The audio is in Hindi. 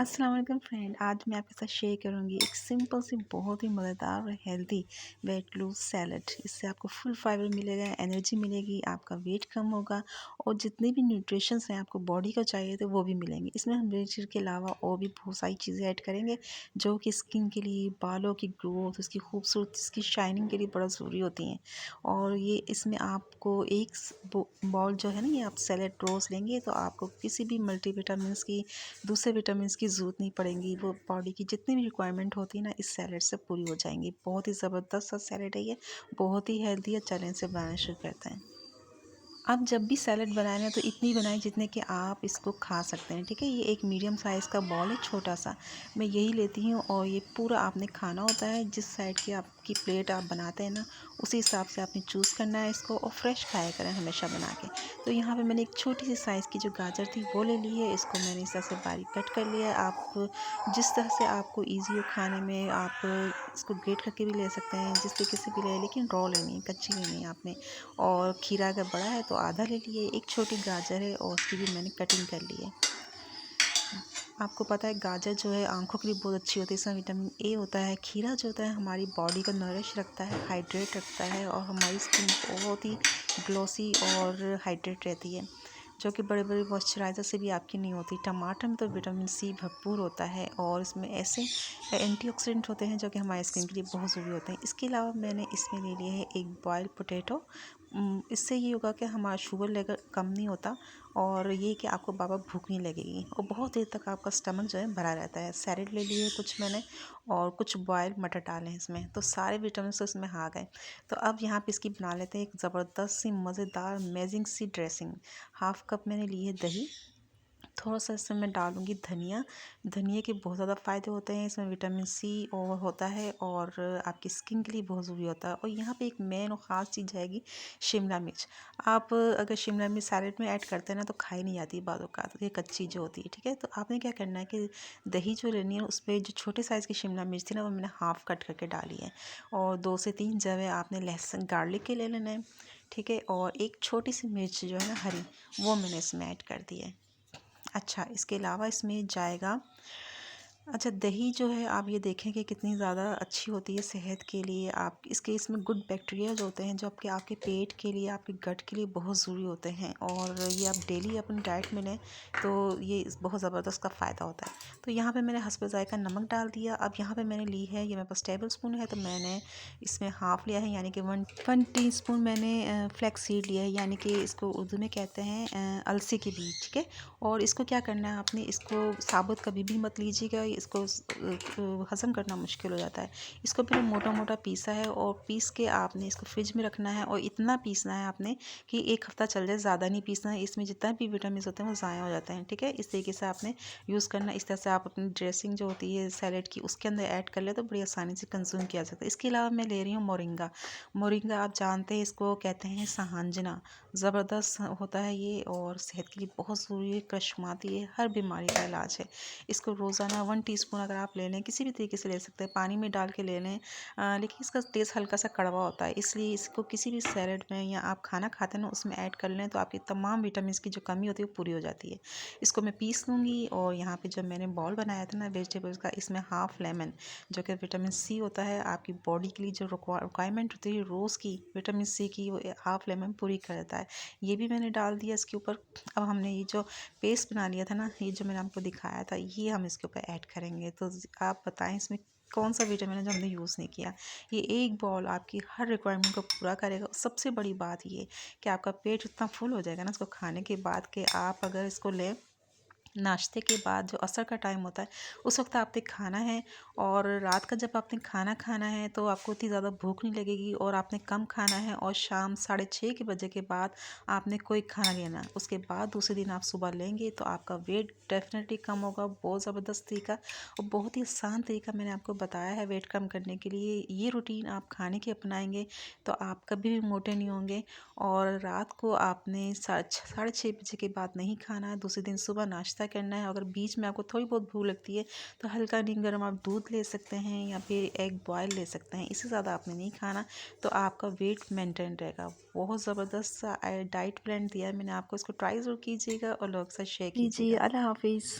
अस्सलाम वालेकुम फ्रेंड। आज मैं आपके साथ शेयर करूंगी एक सिंपल सी बहुत ही मज़ेदार और हेल्दी वेट लूज सैलड। इससे आपको फुल फाइबर मिलेगा, एनर्जी मिलेगी, आपका वेट कम होगा और जितने भी न्यूट्रिशंस हैं आपको बॉडी को चाहिए तो वो भी मिलेंगे। इसमें हम वेजिटेबल के अलावा और भी बहुत सारी चीज़ें ऐड करेंगे जो कि स्किन के लिए, बालों की ग्रोथ, उसकी खूबसूरती, इसकी शाइनिंग के लिए बड़ा ज़रूरी होती हैं। और ये इसमें आपको एक बॉल जो है ना, ये आप सैलड रोज़ लेंगे तो आपको किसी भी मल्टीविटामिन्स की, दूसरे विटामिन्स की ज़रूरत नहीं पड़ेगी। वो बॉडी की जितनी भी रिक्वायरमेंट होती है ना, इस सैलेड से पूरी हो जाएंगी। बहुत ही ज़बरदस्त सा सैलेड है ये, बहुत ही हेल्दी है। चलें से बनाना शुरू करते हैं। आप जब भी सैलेड बनाएं ना तो इतनी बनाएं जितने कि आप इसको खा सकते हैं, ठीक है। ये एक मीडियम साइज़ का बॉल है, छोटा सा, मैं यही लेती हूँ। और ये पूरा आपने खाना होता है, जिस साइड की आपकी प्लेट आप बनाते हैं ना, उसी हिसाब से आपने चूज़ करना है इसको। और फ्रेश खाया करें हमेशा बना के। तो यहाँ पे मैंने एक छोटी सी साइज़ की जो गाजर थी वो ले ली है। इसको मैंने इस तरह से बारीक कट कर लिया है। आप जिस तरह से आपको ईजी हो खाने में, आप इसको ग्रेट करके भी ले सकते हैं, जिस तरीके से भी ले, लेकिन रॉ लेनी है, कच्ची लेनी है आपने। और खीरा अगर बड़ा है तो आधा ले लिए। एक छोटी गाजर है और उसकी भी मैंने कटिंग कर ली है। आपको पता है गाजर जो है आंखों के लिए बहुत अच्छी होती है, इसमें विटामिन ए होता है। खीरा जो होता है हमारी बॉडी को नरिश रखता है, हाइड्रेट रखता है, और हमारी स्किन बहुत ही ग्लोसी और हाइड्रेट रहती है, जो कि बड़े बड़े मॉइस्चराइज़र से भी आपकी नहीं होती। टमाटर में तो विटामिन सी भरपूर होता है और इसमें ऐसे एंटीऑक्सीडेंट होते हैं जो कि हमारी स्किन के लिए बहुत ज़रूरी होते हैं। इसके अलावा मैंने इसमें ले लिया है एक बॉयल्ड पोटैटो। इससे ये होगा कि हमारा शुगर लेवल कम नहीं होता, और ये कि आपको बार बार भूख नहीं लगेगी, और बहुत देर तक आपका स्टमक जो है भरा रहता है। सैलेड ले लिए कुछ मैंने, और कुछ बॉयल्ड मटर डाले हैं इसमें, तो सारे विटामिन इसमें आ गए। तो अब यहाँ पे इसकी बना लेते हैं एक ज़बरदस्त सी मज़ेदार अमेजिंग सी ड्रेसिंग। हाफ़ कप मैंने ली है दही, थोड़ा सा इसमें मैं डालूँगी धनिया। धनिया के बहुत ज़्यादा फ़ायदे होते हैं, इसमें विटामिन सी और होता है, और आपकी स्किन के लिए बहुत ज़रूरी होता है। और यहाँ पे एक मेन और ख़ास चीज़ जाएगी, शिमला मिर्च। आप अगर शिमला मिर्च सैलेड में ऐड करते हैं ना तो खाई नहीं जाती बाज़ औक़ात, ये कच्ची जो होती है, ठीक है। तो आपने क्या करना है कि दही जो लेनी है, उसमें जो छोटे साइज़ की शिमला मिर्च थी ना, वो मैंने हाफ़ कट करके डाली है। और 2 से 3 जवे आपने लहसुन गार्लिक के ले लेना है, ठीक है। और एक छोटी सी मिर्च जो है ना हरी, वो मैंने इसमें ऐड कर दी है। अच्छा, इसके अलावा इसमें जाएगा, अच्छा दही जो है आप ये देखें कि कितनी ज़्यादा अच्छी होती है सेहत के लिए। आप इसमें गुड बैक्टीरिया जो होते हैं, जो आपके आपके पेट के लिए, आपके गट के लिए बहुत ज़रूरी होते हैं, और ये आप डेली अपनी डाइट में लें तो ये बहुत ज़बरदस्त का फ़ायदा होता है। तो यहाँ पे मैंने हस्बे ज़ायक़ा नमक डाल दिया। अब यहाँ पे मैंने ली है, ये मेरे पास टेबल स्पून है तो मैंने इसमें हाफ़ लिया है, यानी कि वन टीस्पून मैंने फ्लैक्स सीड लिया है, यानी कि इसको उर्दू में कहते हैं अलसी के बीज, ठीक है। और इसको क्या करना है आपने, इसको साबुत कभी भी मत लीजिएगा, इसको हज़म करना मुश्किल हो जाता है। इसको मैंने मोटा मोटा पीसा है, और पीस के आपने इसको फ्रिज में रखना है, और इतना पीसना है आपने कि 1 हफ़्ता चल जाए, ज़्यादा नहीं पीसना है। इसमें जितना भी विटामिन होते हैं वो ज़ाया हो जाते हैं, ठीक है। इस तरीके से आपने यूज़ करना। इस तरह से आप अपनी ड्रेसिंग जो होती है सैलेड की, उसके अंदर ऐड कर ले तो बड़ी आसानी से कंज्यूम किया जा सकता है। इसके अलावा मैं ले रही हूँ मोरिंगा। मोरिंगा आप जानते हैं, इसको कहते हैं सहांजना। ज़बरदस्त होता है ये, और सेहत के लिए बहुत ज़रूरी है, कशमाती है, हर बीमारी का इलाज है। इसको रोज़ाना 1 टीस्पून अगर आप ले लें, किसी भी तरीके से ले सकते हैं, पानी में डाल के ले लें। लेकिन इसका टेस्ट हल्का सा कड़वा होता है, इसलिए इसको किसी भी सैलेड में या आप खाना खाते हैं ना उसमें ऐड कर लें तो आपकी तमाम विटामिन की जो कमी होती है वो पूरी हो जाती है। इसको मैं पीस लूँगी, और यहाँ पे जब मैंने बॉल बनाया था ना वेजिटेबल्स का, इसमें हाफ़ लेमन, जो कि विटामिन सी होता है, आपकी बॉडी के लिए जो रिक्वायरमेंट होती है रोज़ की विटामिन सी की, वो हाफ़ लेमन पूरी कर देता है। ये भी मैंने डाल दिया इसके ऊपर। अब हमने ये जो पेस्ट बना लिया था ना, ये जो मैंने आपको दिखाया था, ये हम इसके ऊपर ऐड करेंगे। तो आप बताएं इसमें कौन सा विटामिन है जो हमने यूज़ नहीं किया। ये एक बॉल आपकी हर रिक्वायरमेंट को पूरा करेगा। सबसे बड़ी बात ये कि आपका पेट इतना फुल हो जाएगा ना इसको खाने के बाद, कि आप अगर इसको लें नाश्ते के बाद, जो असर का टाइम होता है, उस वक्त आपने खाना है, और रात का जब आपने खाना खाना है तो आपको इतनी ज़्यादा भूख नहीं लगेगी, और आपने कम खाना है, और शाम 6:30 के बजे के बाद आपने कोई खाना लेना, उसके बाद दूसरे दिन आप सुबह लेंगे तो आपका वेट डेफिनेटली कम होगा। बहुत ज़बरदस्त तरीका और बहुत ही आसान तरीका मैंने आपको बताया है वेट कम करने के लिए। ये रूटीन आप खाने की अपनाएंगे तो आप कभी भी मोटे नहीं होंगे। और रात को आपने 6:30 बजे के बाद नहीं खाना है, दूसरे दिन सुबह नाश्ता करना है। अगर बीच में आपको थोड़ी बहुत भूख लगती है तो हल्का नहीं गर्म आप दूध ले सकते हैं, या फिर एग बॉयल ले सकते हैं, इससे ज़्यादा आपने नहीं खाना, तो आपका वेट मेंटेन रहेगा। बहुत ज़बरदस्त सा डाइट प्लान दिया है मैंने आपको, इसको ट्राई ज़रूर कीजिएगा और लोगों के साथ शेयर जी, जी। कीजिएगा। अल्लाह हाफ़िज़।